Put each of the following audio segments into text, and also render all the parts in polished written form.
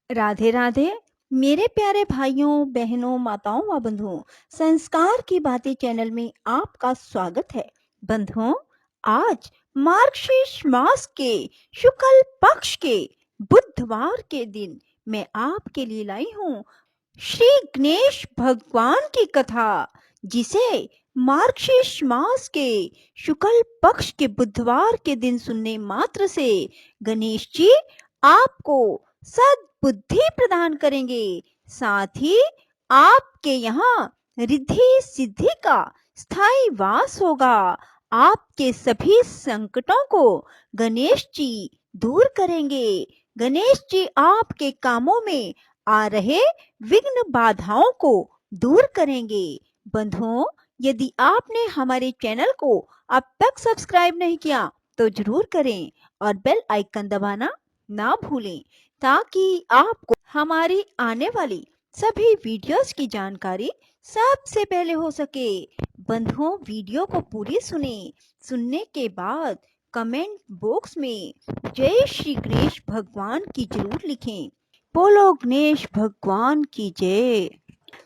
राधे राधे। मेरे प्यारे भाइयों बहनों माताओं व बंधुओं, संस्कार की बातें चैनल में आपका स्वागत है। बंधुओं, आज मार्गशीर्ष मास के शुक्ल पक्ष के बुधवार के दिन मैं आपके लिए लाई हूँ श्री गणेश भगवान की कथा, जिसे मार्गशीर्ष मास के शुक्ल पक्ष के बुधवार के दिन सुनने मात्र से गणेश जी आपको सद्बुद्धि प्रदान करेंगे। साथ ही आपके यहाँ रिद्धि सिद्धि का स्थायी वास होगा। आपके सभी संकटों को गणेश जी दूर करेंगे। गणेश जी आपके कामों में आ रहे विघ्न बाधाओं को दूर करेंगे। बंधुओं, यदि आपने हमारे चैनल को अब तक सब्सक्राइब नहीं किया तो जरूर करें और बेल आइकन दबाना ना भूलें, ताकि आपको हमारी आने वाली सभी वीडियोस की जानकारी सबसे पहले हो सके। बंधुओं, वीडियो को पूरी सुनने के बाद कमेंट बॉक्स में जय श्री गणेश भगवान की जरूर लिखें। बोलो गणेश भगवान की जय।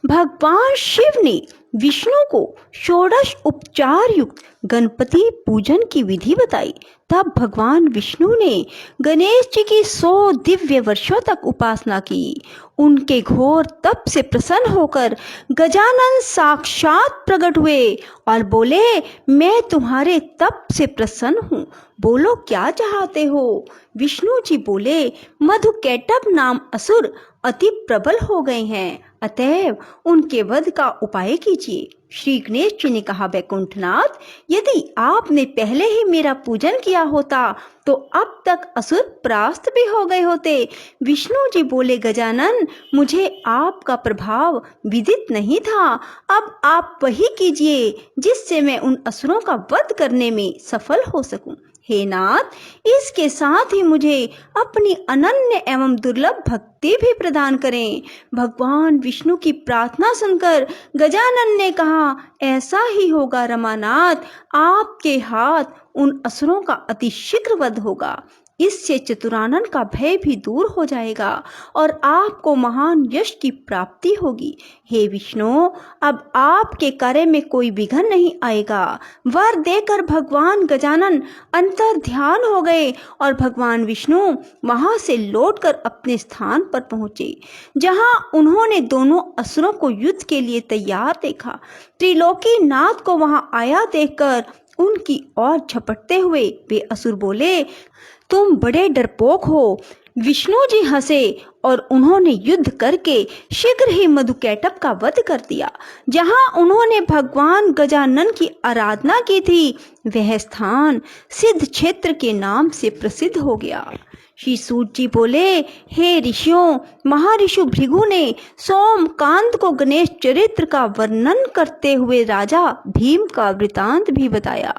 भगवान शिव ने विष्णु को षोडश उपचार युक्त गणपति पूजन की विधि बताई। तब भगवान विष्णु ने गणेश जी की 100 दिव्य वर्षों तक उपासना की। उनके घोर तप से प्रसन्न होकर गजानन साक्षात प्रकट हुए और बोले, मैं तुम्हारे तप से प्रसन्न हूँ, बोलो क्या चाहते हो। विष्णु जी बोले, मधुकैटभ नाम असुर अति प्रबल हो गए हैं, अतएव उनके वध का उपाय कीजिए। श्री गणेश जी ने कहा, वैकुंठनाथ, यदि आपने पहले ही मेरा पूजन किया होता तो अब तक असुर परास्त भी हो गए होते। विष्णु जी बोले, गजानन, मुझे आपका प्रभाव विदित नहीं था। अब आप वही कीजिए जिससे मैं उन असुरों का वध करने में सफल हो सकूं। हे नाथ, इसके साथ ही मुझे अपनी अनन्य एवं दुर्लभ भक्ति भी प्रदान करें। भगवान विष्णु की प्रार्थना सुनकर गजानन ने कहा, ऐसा ही होगा रमानाथ, आपके हाथ उन असुरों का अति शीघ्र वध होगा। इससे चतुरानन का भय भी दूर हो जाएगा और आपको महान यश की प्राप्ति होगी। हे विष्णु, अब आपके कार्य में कोई विघ्न नहीं आएगा। वर देकर भगवान गजानन अंतर ध्यान हो गए और भगवान विष्णु वहां से लौटकर अपने स्थान पर पहुंचे, जहां उन्होंने दोनों असुरों को युद्ध के लिए तैयार देखा। त्रिलोकी नाथ को वहां आया देखकर उनकी ओर झपटते हुए वे असुर बोले, तुम बड़े डरपोक हो। विष्णु जी हंसे और उन्होंने युद्ध करके शीघ्र ही मधुकैटभ का वध कर दिया। जहां उन्होंने भगवान गजानन की आराधना की थी, वह स्थान सिद्ध क्षेत्र के नाम से प्रसिद्ध हो गया। श्री सूत जी बोले, हे ऋषियों, महर्षि भृगु ने सोमकांत को गणेश चरित्र का वर्णन करते हुए राजा भीम का वृतांत भी बताया।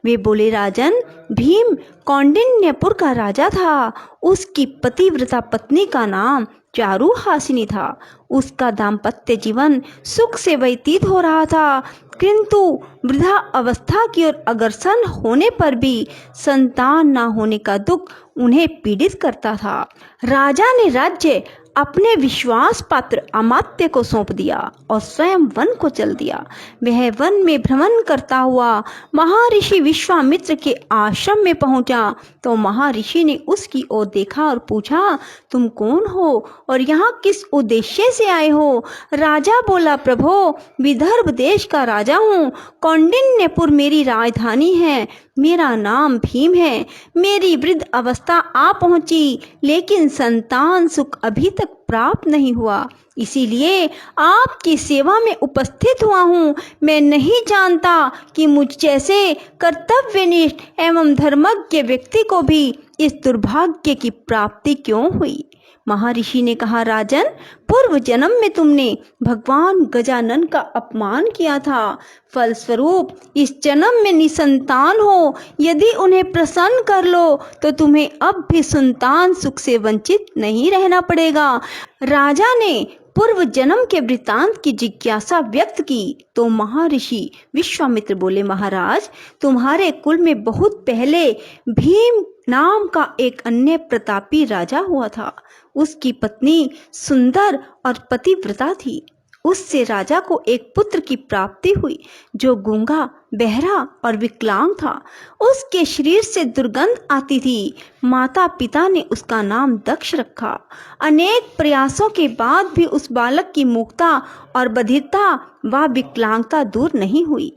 वे बोले, राजन, भीम कौंडिन्यपुर का राजा था। उसकी पतिव्रता पत्नी का नाम चारुहासिनी था। उसका दाम्पत्य जीवन सुख से व्यतीत हो रहा था, किंतु वृद्धा अवस्था की ओर अग्रसर होने पर भी संतान न होने का दुख उन्हें पीड़ित करता था। राजा ने राज्य अपने विश्वास पात्र अमात्य को सौंप दिया और स्वयं वन को चल दिया। वह वन में भ्रमण करता हुआ महर्षि विश्वामित्र के आश्रम में पहुंचा तो महर्षि ने उसकी ओर देखा और पूछा, तुम कौन हो और यहाँ किस उद्देश्य से आए हो। राजा बोला, प्रभो, विदर्भ देश का राजा हूँ। कौंडिन्यपुर मेरी राजधानी है। मेरा नाम भीम है। मेरी वृद्ध अवस्था आ पहुंची, लेकिन संतान सुख अभी तक प्राप्त नहीं हुआ, इसीलिए आपकी सेवा में उपस्थित हुआ हूँ। मैं नहीं जानता कि मुझ जैसे कर्तव्यनिष्ठ एवं धर्मज्ञ व्यक्ति को भी इस दुर्भाग्य की प्राप्ति क्यों हुई। महर्षि ने कहा, राजन, पूर्व जन्म में तुमने भगवान गजानन का अपमान किया था। फलस्वरूप इस जन्म में निसंतान हो। यदि उन्हें प्रसन्न कर लो तो तुम्हें अब भी संतान सुख से वंचित नहीं रहना पड़ेगा। राजा ने पूर्व जन्म के वृतांत की जिज्ञासा व्यक्त की तो महर्षि विश्वामित्र बोले, महाराज, तुम्हारे कुल में बहुत पहले भीम नाम का एक अन्य प्रतापी राजा हुआ था। उसकी पत्नी सुंदर और पतिव्रता थी। उससे राजा को एक पुत्र की प्राप्ति हुई जो गूंगा, बहरा और विकलांग था। उसके शरीर से दुर्गंध आती थी। माता पिता ने उसका नाम दक्ष रखा। अनेक प्रयासों के बाद भी उस बालक की मूकता और बधिरता व विकलांगता दूर नहीं हुई।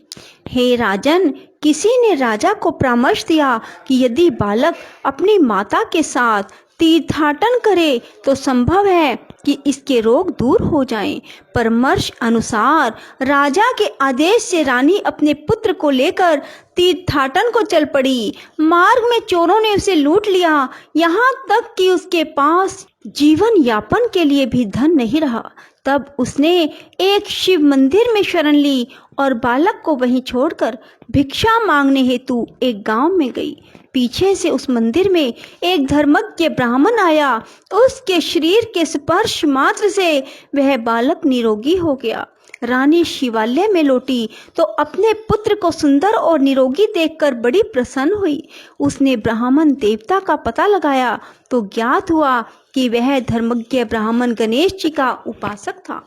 हे राजन, किसी ने राजा को परामर्श दिया कि यदि बालक अपनी माता के साथ तीर्थाटन करे तो संभव है कि इसके रोग दूर हो जाएं। परामर्श अनुसार राजा के आदेश से रानी अपने पुत्र को लेकर तीर्थाटन को चल पड़ी। मार्ग में चोरों ने उसे लूट लिया, यहाँ तक कि उसके पास जीवन यापन के लिए भी धन नहीं रहा। तब उसने एक शिव मंदिर में शरण ली और बालक को वहीं छोड़कर भिक्षा मांगने हेतु एक गांव में गई। पीछे से उस मंदिर में एक धर्मज्ञ ब्राह्मण आया। उसके शरीर के स्पर्श मात्र से वह बालक निरोगी हो गया। रानी शिवालय में लौटी तो अपने पुत्र को सुंदर और निरोगी देखकर बड़ी प्रसन्न हुई। उसने ब्राह्मण देवता का पता लगाया तो ज्ञात हुआ कि वह धर्मज्ञ ब्राह्मण गणेश जी का उपासक था।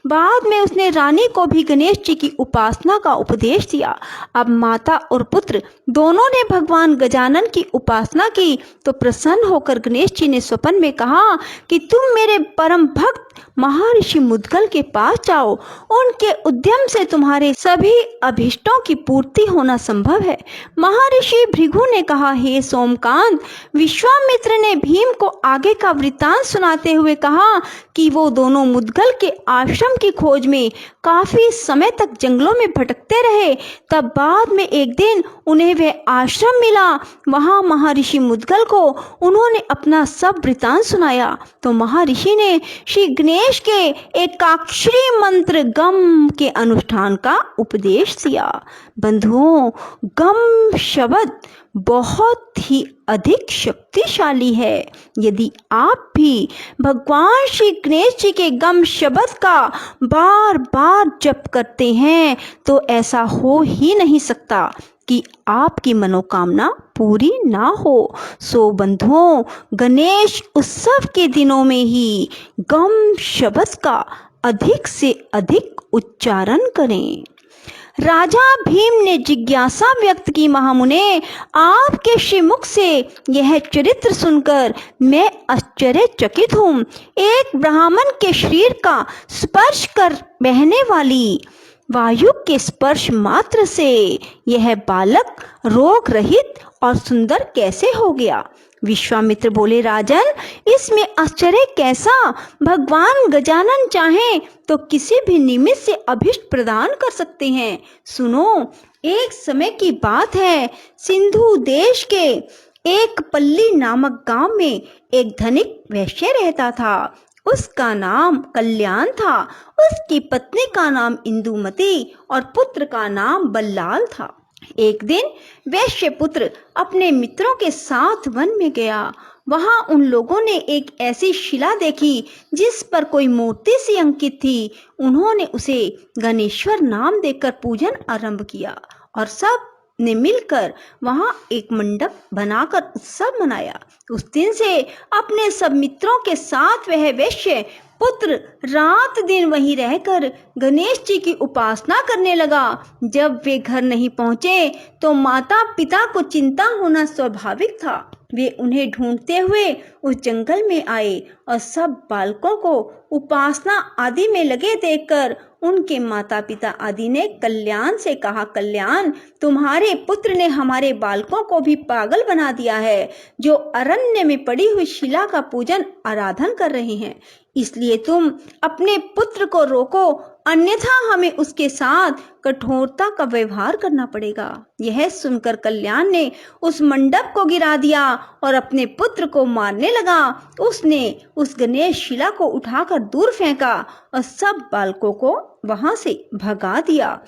बाद में उसने रानी को भी गणेश जी की उपासना का उपदेश दिया। अब माता और पुत्र दोनों ने भगवान गजानन की उपासना की तो प्रसन्न होकर गणेश जी ने स्वप्न में कहा कि तुम मेरे परम भक्त महर्षि मुद्गल के पास जाओ। उनके उद्यम से तुम्हारे सभी अभिष्टों की पूर्ति होना संभव है। महर्षि भृगु ने कहा, हे सोमकांत, विश्वामित्र ने भीम को आगे का वृत्तांत सुनाते हुए कहा कि वो दोनों मुद्गल के आश्रम की खोज में काफी समय तक जंगलों में भटकते रहे। तब बाद में एक दिन उन्हें वह आश्रम मिला। वहां महर्षि मुद्गल को उन्होंने अपना सब वृत्तांत सुनाया तो महर्षि ने श्री गणेश के एकाक्षरी मंत्र गम के अनुष्ठान का उपदेश दिया। बंधुओं, गम शब्द बहुत ही अधिक शक्तिशाली है। यदि आप भी भगवान श्री गणेश जी के गम शब्द का बार बार जप करते हैं तो ऐसा हो ही नहीं सकता कि आपकी मनोकामना पूरी ना हो। सो बंधुओं, गणेश उत्सव के दिनों में ही गम शब्द का अधिक से अधिक उच्चारण करें। राजा भीम ने जिज्ञासा व्यक्त की, महामुने, आपके श्रीमुख से यह चरित्र सुनकर मैं आश्चर्यचकित हूँ। एक ब्राह्मण के शरीर का स्पर्श कर बहने वाली वायु के स्पर्श मात्र से यह बालक रोग रहित और सुंदर कैसे हो गया? विश्वामित्र बोले, राजन, इसमें आश्चर्य कैसा? भगवान गजानन चाहें तो किसी भी निमित्त से अभिष्ट प्रदान कर सकते हैं। सुनो, एक समय की बात है, सिंधु देश के एक पल्ली नामक गांव में एक धनिक वैश्य रहता था। उसका नाम कल्याण था। उसकी पत्नी का नाम इंदुमती और पुत्र का नाम बल्लाल था। एक दिन वैश्य पुत्र अपने मित्रों के साथ वन में गया। वहां उन लोगों ने एक ऐसी शिला देखी जिस पर कोई मूर्ति सी अंकित थी। उन्होंने उसे गणेश्वर नाम देकर पूजन आरंभ किया और सब ने मिलकर वहां एक मंडप बनाकर उत्सव मनाया। उस दिन से अपने सब मित्रों के साथ वह वैश्य पुत्र रात दिन वहीं रहकर गणेश जी की उपासना करने लगा। जब वे घर नहीं पहुंचे तो माता पिता को चिंता होना स्वाभाविक था। वे उन्हें ढूंढते हुए उस जंगल में आए और सब बालकों को उपासना आदि में लगे देखकर उनके माता पिता आदि ने कल्याण से कहा, कल्याण, तुम्हारे पुत्र ने हमारे बालकों को भी पागल बना दिया है, जो अरण्य में पड़ी हुई शिला का पूजन आराधन कर रहे हैं। इसलिए तुम अपने पुत्र को रोको, अन्यथा हमें उसके साथ कठोरता का व्यवहार करना पड़ेगा। यह सुनकर कल्याण ने उस मंडप को गिरा दिया और अपने पुत्र को मारने लगा। उसने उस गणेश शिला को उठाकर दूर फेंका और सब बालकों को वहां से भगा दिया।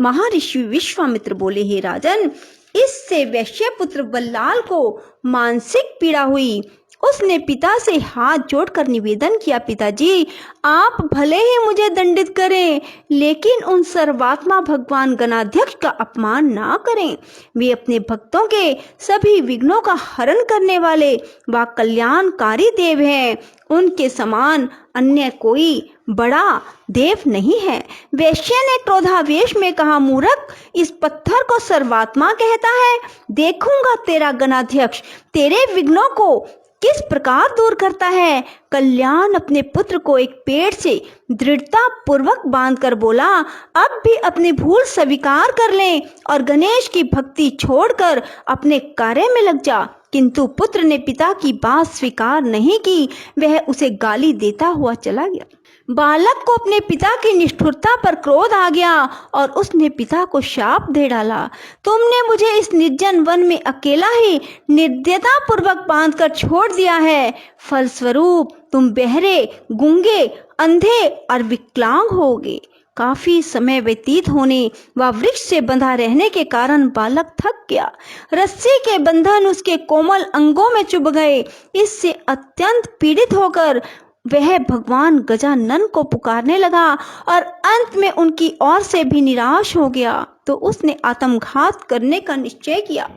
महर्षि विश्वामित्र बोले, हे राजन, इससे वैश्य पुत्र बल्लाल को मानसिक पीड़ा हुई उसने पिता से हाथ जोड़कर निवेदन किया, पिताजी आप भले ही मुझे दंडित करें, लेकिन उन सर्वात्मा भगवान गणाध्यक्ष का अपमान ना करें। वे अपने भक्तों के सभी विघ्नों का हरण करने वाले व कल्याणकारी देव हैं। उनके समान अन्य कोई बड़ा देव नहीं है। वैश्य ने क्रोधावेश में कहा, मूर्ख, इस पत्थर को सर्वात्मा कहता है। देखूंगा तेरा गणाध्यक्ष तेरे विघ्नों को किस प्रकार दूर करता है। कल्याण अपने पुत्र को एक पेड़ से दृढ़ता पूर्वक बांधकर बोला, अब भी अपनी भूल स्वीकार कर ले और गणेश की भक्ति छोड़कर अपने कार्य में लग जा। किंतु पुत्र ने पिता की बात स्वीकार नहीं की, वह उसे गाली देता हुआ चला गया। बालक को अपने पिता की निष्ठुरता पर क्रोध आ गया और उसने पिता को शाप दे डाला, तुमने मुझे इस निर्जन वन में अकेला ही निर्दयता पूर्वक बांधकर छोड़ दिया है। फलस्वरूप तुम बहरे, गूंगे, अंधे और विकलांग होगे। काफी समय व्यतीत होने व वृक्ष से बंधा रहने के कारण बालक थक गया। रस्सी के बंधन उसके कोमल अंगों में चुभ गए। इससे अत्यंत पीड़ित होकर वह भगवान गजानन को पुकारने लगा और अंत में उनकी ओर से भी निराश हो गया तो उसने आत्मघात करने का निश्चय किया।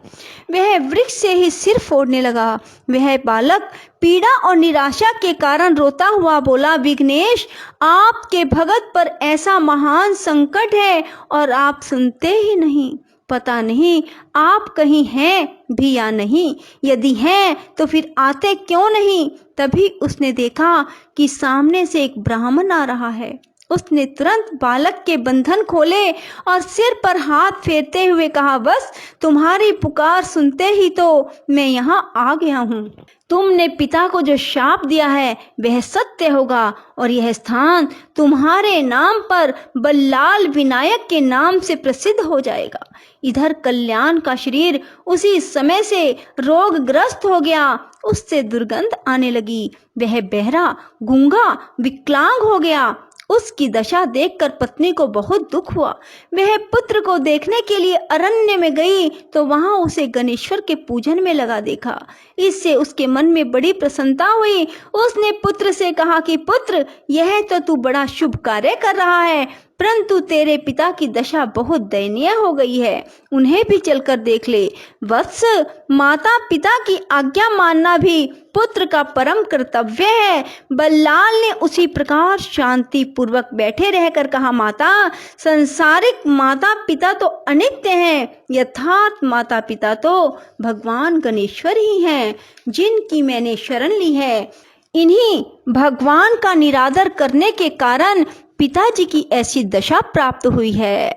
वह वृक्ष से ही सिर फोड़ने लगा। वह बालक पीड़ा और निराशा के कारण रोता हुआ बोला, विघ्नेश, आपके भगत पर ऐसा महान संकट है और आप सुनते ही नहीं। पता नहीं आप कहीं हैं भी या नहीं। यदि हैं तो फिर आते क्यों नहीं। तभी उसने देखा कि सामने से एक ब्राह्मण आ रहा है। उसने तुरंत बालक के बंधन खोले और सिर पर हाथ फेरते हुए कहा, बस तुम्हारी पुकार सुनते ही तो मैं यहाँ आ गया हूँ। तुमने पिता को जो शाप दिया है वह सत्य होगा और यह स्थान तुम्हारे नाम पर बल्लाल विनायक के नाम से प्रसिद्ध हो जाएगा। इधर कल्याण का शरीर उसी समय से रोगग्रस्त हो गया। उससे दुर्गंध आने लगी। वह बहरा, गूंगा, विकलांग हो गया। उसकी दशा देखकर पत्नी को बहुत दुख हुआ। वह पुत्र को देखने के लिए अरण्य में गई तो वहां उसे गणेश्वर के पूजन में लगा देखा। इससे उसके मन में बड़ी प्रसन्नता हुई। उसने पुत्र से कहा कि पुत्र, यह तो तू बड़ा शुभ कार्य कर रहा है, परंतु तेरे पिता की दशा बहुत दयनीय हो गई है। उन्हें भी चलकर देख ले। वत्स, माता पिता की आज्ञा मानना भी पुत्र का परम कर्तव्य है। बल्लाल ने उसी प्रकार शांति पूर्वक बैठे रहकर कहा, माता, संसारिक माता पिता तो अनित्य हैं, यथार्थ माता पिता तो भगवान गणेश्वर ही हैं, जिनकी मैंने शरण ली है। इन्हीं भगवान का निरादर करने के कारण पिताजी की ऐसी दशा प्राप्त हुई है।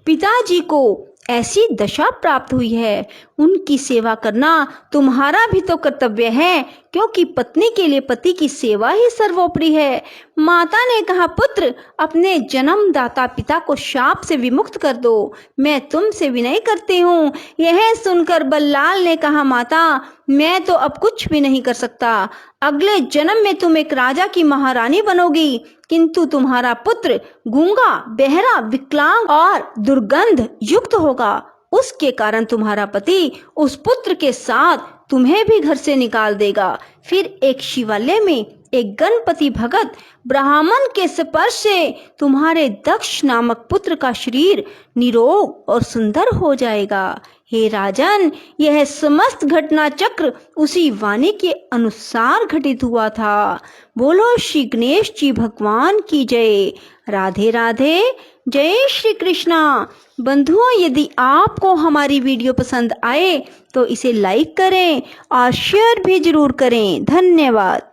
पिताजी को ऐसी दशा प्राप्त हुई है। उनकी सेवा करना तुम्हारा भी तो कर्तव्य है, क्योंकि पत्नी के लिए पति की सेवा ही सर्वोपरि है। माता ने कहा, पुत्र, अपने जन्मदाता पिता को शाप से विमुक्त कर दो। मैं तुमसे विनय करती हूँ। यह सुनकर बल्लाल ने कहा, माता, मैं तो अब कुछ भी नहीं कर सकता। अगले जन्म में तुम एक राजा की महारानी बनोगी, किंतु तुम्हारा पुत्र गूंगा, बहरा, विकलांग और दुर्गंध युक्त होगा। उसके कारण तुम्हारा पति उस पुत्र के साथ तुम्हें भी घर से निकाल देगा। फिर एक शिवालय में एक गणपति भगत ब्राह्मण के स्पर्श से तुम्हारे दक्ष नामक पुत्र का शरीर निरोग और सुंदर हो जाएगा। हे राजन, यह समस्त घटना चक्र उसी वाणी के अनुसार घटित हुआ था। बोलो श्री गणेश जी भगवान की जय। राधे राधे। जय श्री कृष्णा। बंधुओं, यदि आपको हमारी वीडियो पसंद आए तो इसे लाइक करें और शेयर भी जरूर करें। धन्यवाद।